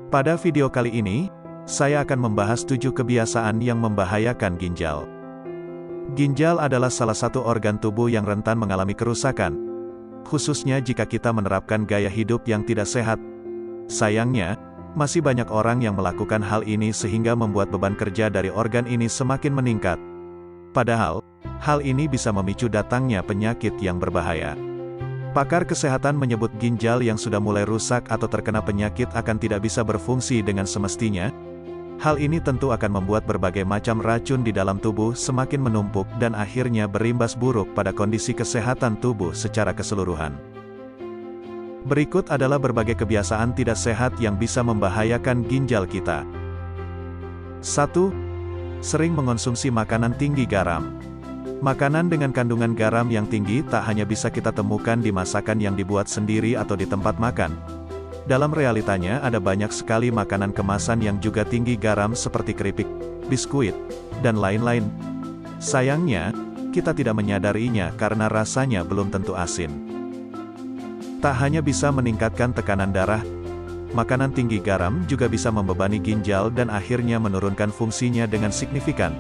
Pada video kali ini, saya akan membahas 7 kebiasaan yang membahayakan ginjal. Ginjal adalah salah satu organ tubuh yang rentan mengalami kerusakan, khususnya jika kita menerapkan gaya hidup yang tidak sehat. Sayangnya, masih banyak orang yang melakukan hal ini sehingga membuat beban kerja dari organ ini semakin meningkat. Padahal, hal ini bisa memicu datangnya penyakit yang berbahaya. Pakar kesehatan menyebut ginjal yang sudah mulai rusak atau terkena penyakit akan tidak bisa berfungsi dengan semestinya. Hal ini tentu akan membuat berbagai macam racun di dalam tubuh semakin menumpuk dan akhirnya berimbas buruk pada kondisi kesehatan tubuh secara keseluruhan. Berikut adalah berbagai kebiasaan tidak sehat yang bisa membahayakan ginjal kita. 1. Sering mengonsumsi makanan tinggi garam. Makanan dengan kandungan garam yang tinggi tak hanya bisa kita temukan di masakan yang dibuat sendiri atau di tempat makan. Dalam realitanya ada banyak sekali makanan kemasan yang juga tinggi garam seperti keripik, biskuit, dan lain-lain. Sayangnya, kita tidak menyadarinya karena rasanya belum tentu asin. Tak hanya bisa meningkatkan tekanan darah, makanan tinggi garam juga bisa membebani ginjal dan akhirnya menurunkan fungsinya dengan signifikan.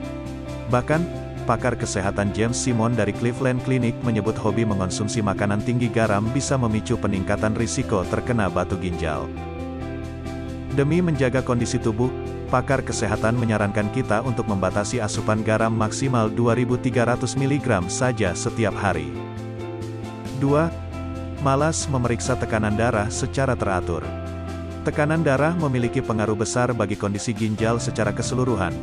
Bahkan, pakar kesehatan James Simon dari Cleveland Clinic menyebut hobi mengonsumsi makanan tinggi garam bisa memicu peningkatan risiko terkena batu ginjal. Demi menjaga kondisi tubuh, pakar kesehatan menyarankan kita untuk membatasi asupan garam maksimal 2.300 mg saja setiap hari. 2. Malas memeriksa tekanan darah secara teratur. Tekanan darah memiliki pengaruh besar bagi kondisi ginjal secara keseluruhan.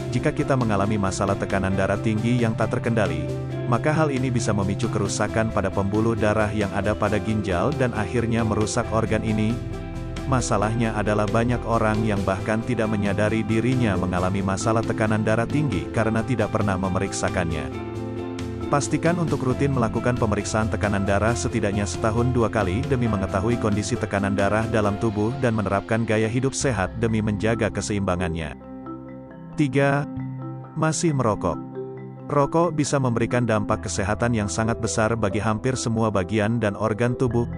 Jika kita mengalami masalah tekanan darah tinggi yang tak terkendali, maka hal ini bisa memicu kerusakan pada pembuluh darah yang ada pada ginjal dan akhirnya merusak organ ini. Masalahnya adalah banyak orang yang bahkan tidak menyadari dirinya mengalami masalah tekanan darah tinggi karena tidak pernah memeriksakannya. Pastikan untuk rutin melakukan pemeriksaan tekanan darah setidaknya setahun 2 kali demi mengetahui kondisi tekanan darah dalam tubuh dan menerapkan gaya hidup sehat demi menjaga keseimbangannya. 3. Masih merokok. Rokok bisa memberikan dampak kesehatan yang sangat besar bagi hampir semua bagian dan organ tubuh.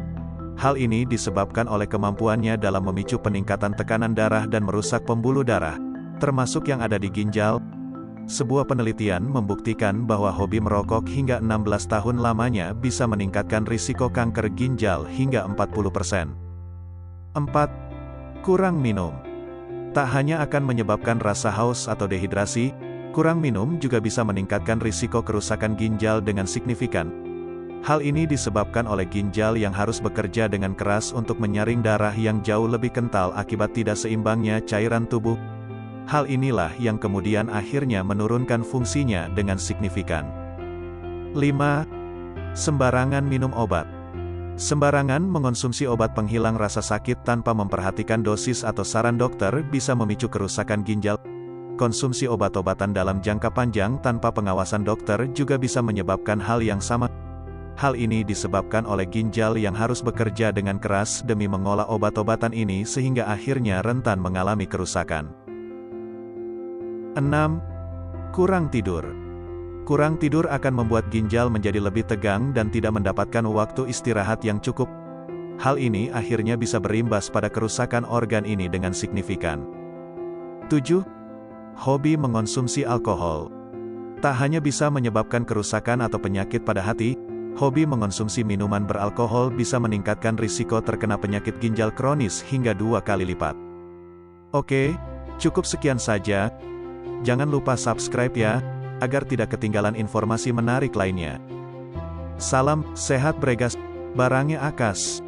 Hal ini disebabkan oleh kemampuannya dalam memicu peningkatan tekanan darah dan merusak pembuluh darah, termasuk yang ada di ginjal. Sebuah penelitian membuktikan bahwa hobi merokok hingga 16 tahun lamanya bisa meningkatkan risiko kanker ginjal hingga 40%. 4. Kurang minum. Tak hanya akan menyebabkan rasa haus atau dehidrasi, kurang minum juga bisa meningkatkan risiko kerusakan ginjal dengan signifikan. Hal ini disebabkan oleh ginjal yang harus bekerja dengan keras untuk menyaring darah yang jauh lebih kental akibat tidak seimbangnya cairan tubuh. Hal inilah yang kemudian akhirnya menurunkan fungsinya dengan signifikan. 5. Sembarangan minum obat. Sembarangan mengonsumsi obat penghilang rasa sakit tanpa memperhatikan dosis atau saran dokter bisa memicu kerusakan ginjal. Konsumsi obat-obatan dalam jangka panjang tanpa pengawasan dokter juga bisa menyebabkan hal yang sama. Hal ini disebabkan oleh ginjal yang harus bekerja dengan keras demi mengolah obat-obatan ini sehingga akhirnya rentan mengalami kerusakan. 6. Kurang tidur. Kurang tidur akan membuat ginjal menjadi lebih tegang dan tidak mendapatkan waktu istirahat yang cukup. Hal ini akhirnya bisa berimbas pada kerusakan organ ini dengan signifikan. 7. Hobi mengonsumsi alkohol. Tak hanya bisa menyebabkan kerusakan atau penyakit pada hati, hobi mengonsumsi minuman beralkohol bisa meningkatkan risiko terkena penyakit ginjal kronis hingga 2 kali lipat. Oke, cukup sekian saja. Jangan lupa subscribe ya, agar tidak ketinggalan informasi menarik lainnya. Salam sehat Bregas, Barangnya Akas.